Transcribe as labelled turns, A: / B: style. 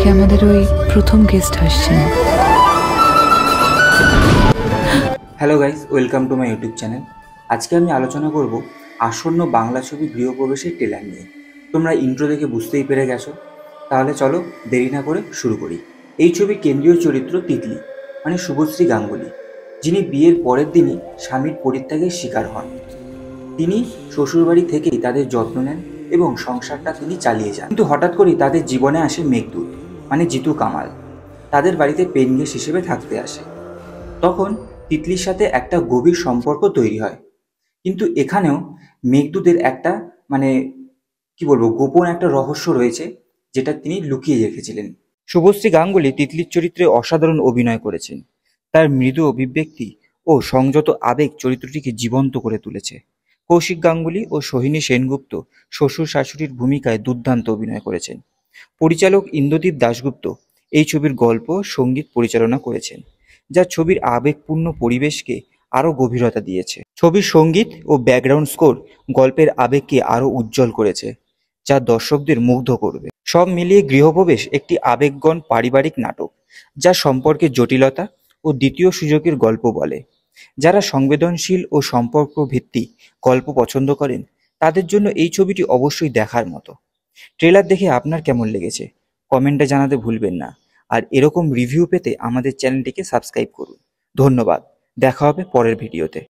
A: আজকে আমাদের ওই প্রথম গেস্ট আসছেন।
B: Hello guys, welcome to my YouTube channel. আজকে আমি আলোচনা করব আসন্ন বাংলা ছবি গৃহপ্রবেশের ট্রেলার নিয়ে। তোমরা ইন্ট্রো দেখে বুঝতেই পেরে গেছো, তাহলে চলো দেরি না করে শুরু করি। এই ছবির কেন্দ্রীয় চরিত্র তিতলি, মানে শুভশ্রী গাঙ্গুলি, যিনি বিয়ের পরের দিনই স্বামীর পরিত্যাগের শিকার হন। তিনি শ্বশুরবাড়ি থেকেই তাদের যত্ন নেন এবং সংসারটা তিনি চালিয়ে যান। কিন্তু হঠাৎ করেই তাদের জীবনে আসে মেঘদূত, মানে জিতু কামাল। তাদের বাড়িতে পেন গেস্ট হিসেবে থাকতে আসে। তখন তিতলির সাথে একটা গভীর সম্পর্ক তৈরি হয়। কিন্তু এখানেও মেঘদূতের একটা মানে কি বলবো, গোপন একটা রহস্য রয়েছে, যেটা তিনি লুকিয়ে রেখেছিলেন। শুভশ্রী গাঙ্গুলি তিতলির চরিত্রে অসাধারণ অভিনয় করেছেন। তার মৃদু অভিব্যক্তি ও সংযত আবেগ চরিত্রটিকে জীবন্ত করে তুলেছে। কৌশিক গাঙ্গুলি ও সোহিনী সেনগুপ্ত শ্বশুর শাশুড়ির ভূমিকায় দুর্দান্ত অভিনয় করেছেন। পরিচালক ইন্দ্রদীপ দাশগুপ্ত এই ছবির গল্প সঙ্গীত পরিচালনা করেছেন, যা ছবির আবেগপূর্ণ পরিবেশকে আরও গভীরতা দিয়েছে। ছবির সঙ্গীত ও ব্যাকগ্রাউন্ড স্কোর গল্পের আবেগকে আরও উজ্জ্বল করেছে, যা দর্শকদের মুগ্ধ করবে। সব মিলিয়ে গৃহপ্রবেশ একটি আবেগঘন পারিবারিক নাটক, যা সম্পর্কের জটিলতা ও দ্বিতীয় সুযোগের গল্প বলে। যারা সংবেদনশীল ও সম্পর্ক ভিত্তিক গল্প পছন্দ করেন, তাদের জন্য এই ছবিটি অবশ্যই দেখার মতো। ট্রেলার দেখে আপনার কেমন লেগেছে কমেন্টে জানাতে ভুলবেন না। আর এরকম রিভিউ পেতে আমাদের চ্যানেলটিকে সাবস্ক্রাইব করুন। ধন্যবাদ। দেখা হবে পরের ভিডিওতে।